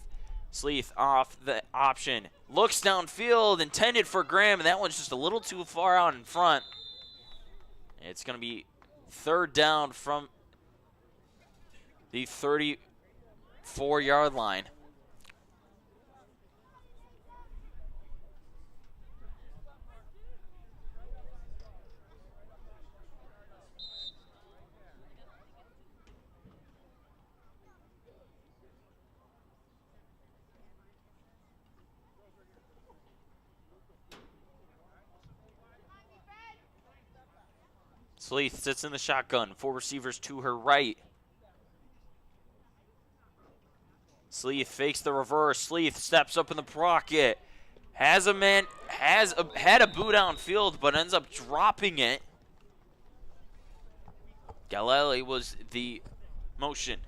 Sleeth off the option. Looks downfield, intended for Graham, and that one's just a little too far out in front. It's going to be third down from the 34-yard line. Sleeth sits in the shotgun. Four receivers to her right. Sleeth fakes the reverse. Sleeth steps up in the pocket. Had a boot downfield, but ends up dropping it. Galeli was the motion.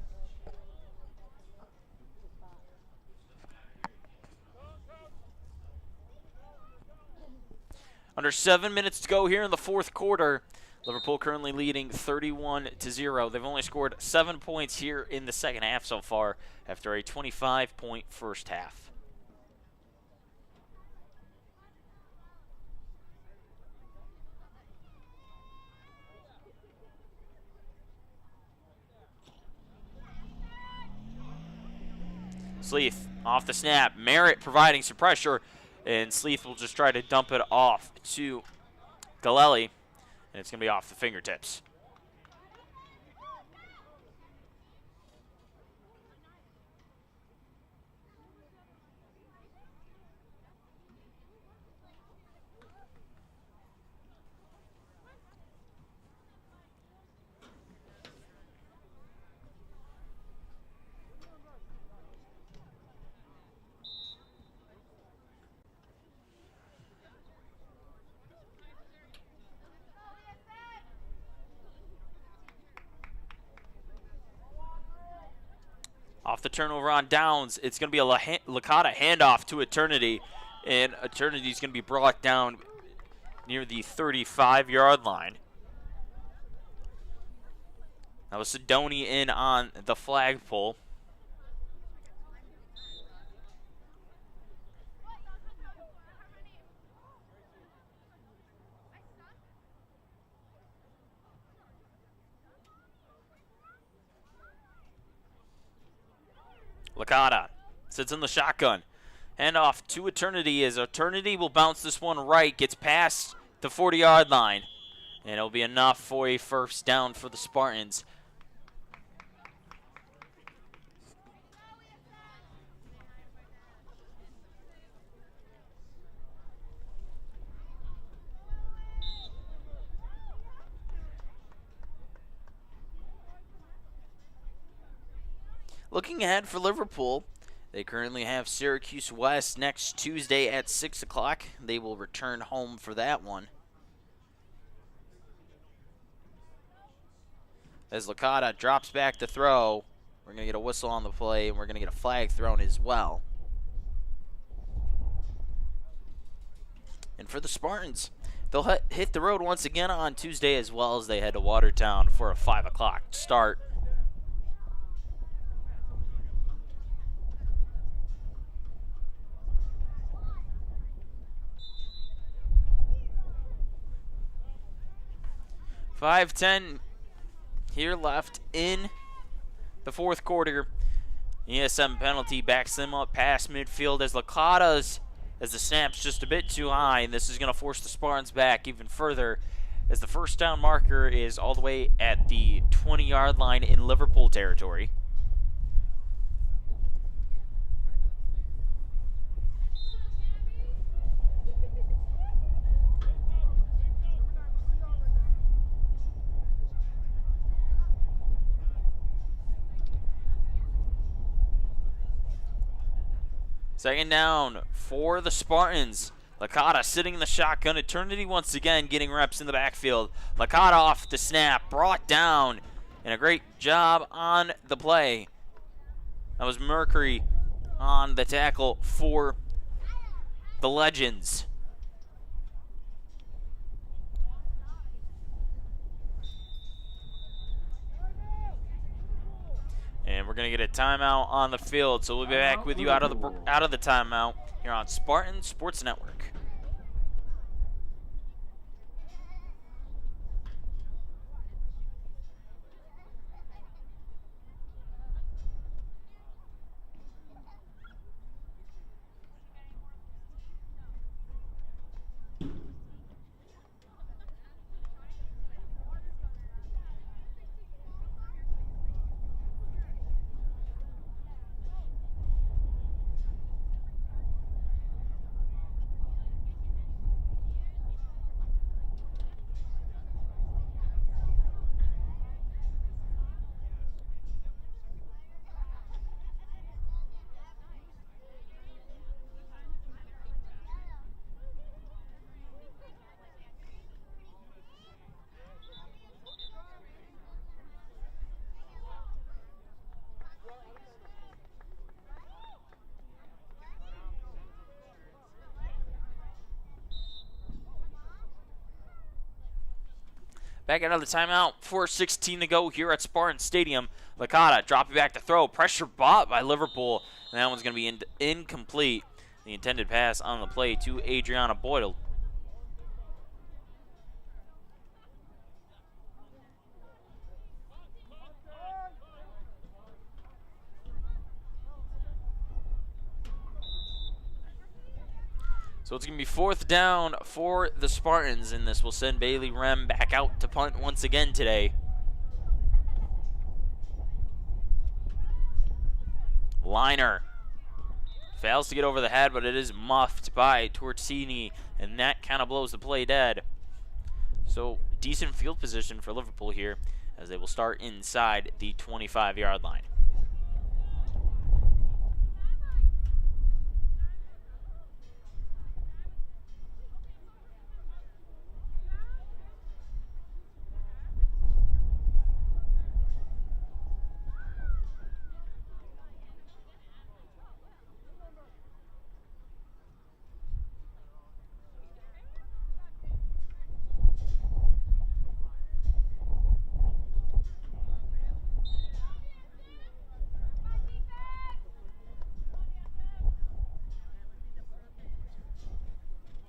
Under 7 minutes to go here in the fourth quarter. Liverpool currently leading 31-0. They've only scored 7 points here in the second half so far after a 25-point first half. Sleeth off the snap. Merritt providing some pressure, and Sleeth will just try to dump it off to Galeli. And it's going to be off the fingertips. Off the turnover on downs, it's going to be a Licata handoff to Eternity, and Eternity is going to be brought down near the 35-yard line. That was Sidoni in on the flagpole. Licata sits in the shotgun. Hand off to Eternity as Eternity will bounce this one right, gets past the 40-yard line, and it'll be enough for a first down for the Spartans. Looking ahead for Liverpool, they currently have Syracuse West next Tuesday at 6 o'clock. They will return home for that one. As Licata drops back to throw, we're going to get a whistle on the play, and we're going to get a flag thrown as well. And for the Spartans, they'll hit the road once again on Tuesday as well as they head to Watertown for a 5 o'clock start. .5:10 here left in the fourth quarter. ESM penalty backs them up past midfield as Licata's, as the snap's just a bit too high, and this is going to force the Spartans back even further as the first down marker is all the way at the 20-yard line in Liverpool territory. Second down for the Spartans. Licata sitting in the shotgun. Eternity once again getting reps in the backfield. Licata off the snap, brought down, and a great job on the play. That was Mercury on the tackle for the Legends. we're going to get a timeout on the field. So we'll be back with you out of the timeout here on Spartan Sports Network. Back out of the timeout, 4:16 to go here at Spartan Stadium. Licata dropping back to throw. Pressure bought by Liverpool. And that one's going to be incomplete. The intended pass on the play to Adriana Boydell. So it's going to be 4th down for the Spartans, and this will send Bailey Rem back out to punt once again today. Liner fails to get over the head, but it is muffed by Tortini, and that kind of blows the play dead. So decent field position for Liverpool here as they will start inside the 25-yard line.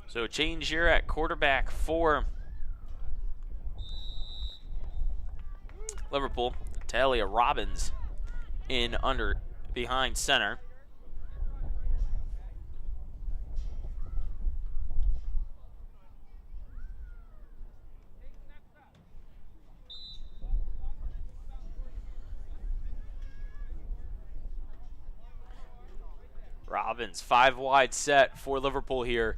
So change here at quarterback for Liverpool. Talia Robbins in behind center. Robbins, 5 wide set for Liverpool here.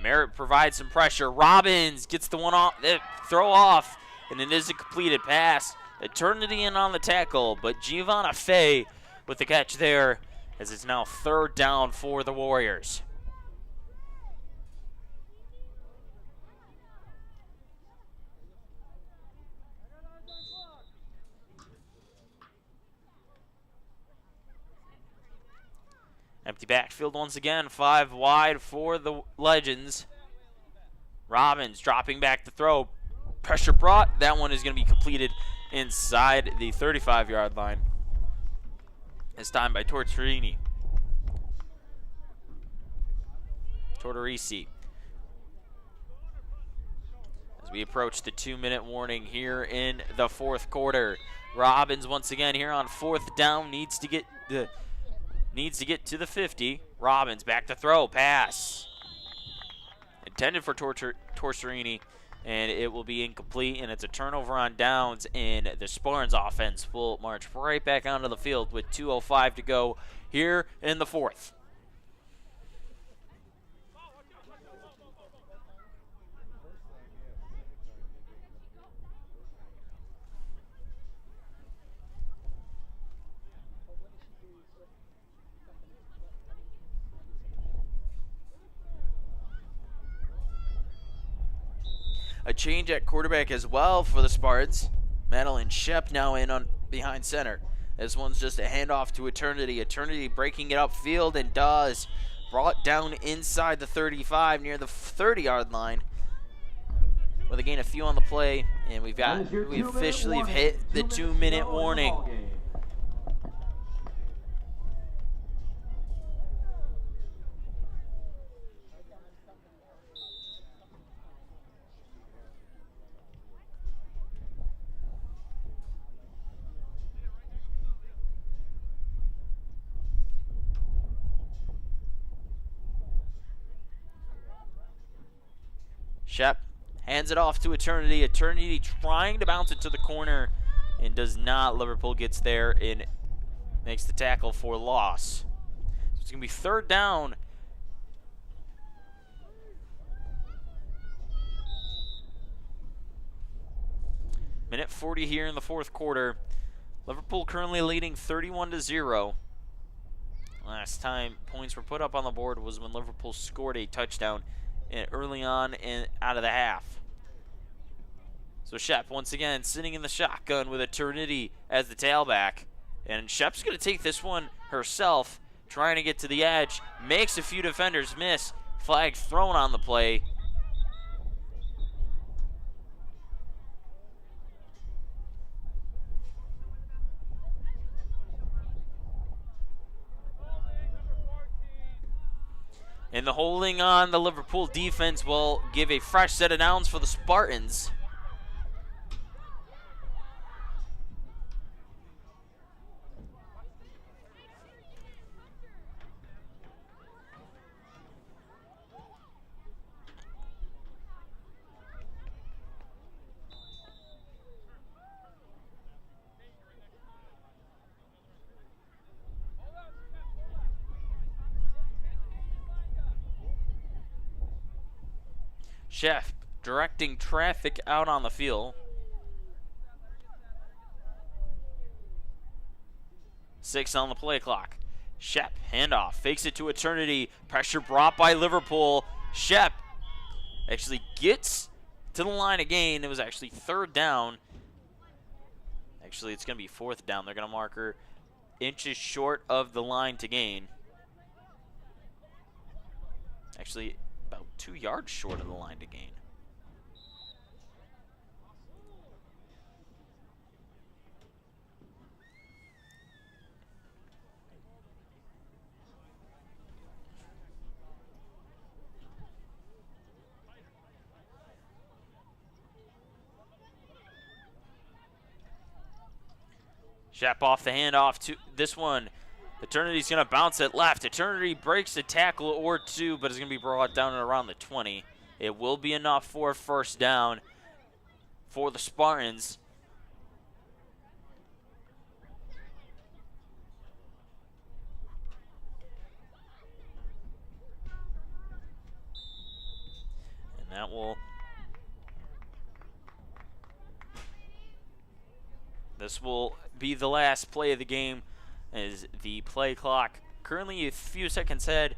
Merritt provides some pressure. Robbins gets the one off, throw off, and it is a completed pass. Eternity in on the tackle, but Giovanna Fay with the catch there as it's now 3rd down for the Warriors. Empty backfield once again, 5 wide for the Legends. Robbins dropping back to throw. Pressure brought. That one is going to be completed inside the 35-yard line. This time by Tortorisi. As we approach the 2-minute warning here in the 4th quarter. Robbins once again here on 4th down needs to get to the 50. Robbins back to throw. Pass. Intended for Tortorini, and it will be incomplete, and it's a turnover on downs, and the Spartans offense will march right back onto the field with 2:05 to go here in the 4th. A change at quarterback as well for the Spartans. Madeline Shep now in on behind center. This one's just a handoff to Eternity. Eternity breaking it upfield and does. Brought down inside the 35 near the 30-yard line. With a gain of few on the play And we officially have hit the 2-minute warning. Shep hands it off to Eternity. Eternity trying to bounce it to the corner and does not. Liverpool gets there and makes the tackle for loss. So it's going to be 3rd down. Minute 40 here in the 4th quarter. Liverpool currently leading 31-0. Last time points were put up on the board was when Liverpool scored a touchdown early on and out of the half. So Shep once again sitting in the shotgun with Eternity as the tailback. And Shep's going to take this one herself, trying to get to the edge. Makes a few defenders miss. Flag thrown on the play. And the holding on the Liverpool defense will give a fresh set of downs for the Spartans. Chef directing traffic out on the field. 6 on the play clock. Shep, handoff, fakes it to Eternity. Pressure brought by Liverpool. Shep actually gets to the line again. It was actually 3rd down. Actually, it's going to be 4th down. They're going to mark her inches short of the line to gain. Actually, about 2 yards short of the line to gain. Shep off the handoff to this one. Eternity's going to bounce it left. Eternity breaks a tackle or two, but it's going to be brought down at around the 20. It will be enough for 1st down for the Spartans. And that will... This will be the last play of the game, as the play clock currently a few seconds ahead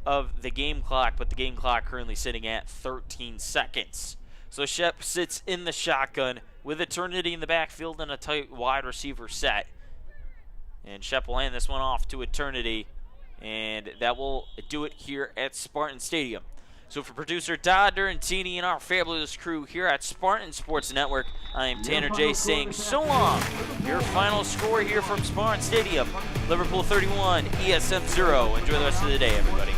of the game clock, but the game clock currently sitting at 13 seconds. So Shep sits in the shotgun with Eternity in the backfield and a tight wide receiver set. And Shep will hand this one off to Eternity, and that will do it here at Spartan Stadium. So for producer Todd Durantini and our fabulous crew here at Spartan Sports Network, I am Tanner J saying so long. Your final score here from Spartan Stadium, Liverpool 31, ESM 0. Enjoy the rest of the day, everybody.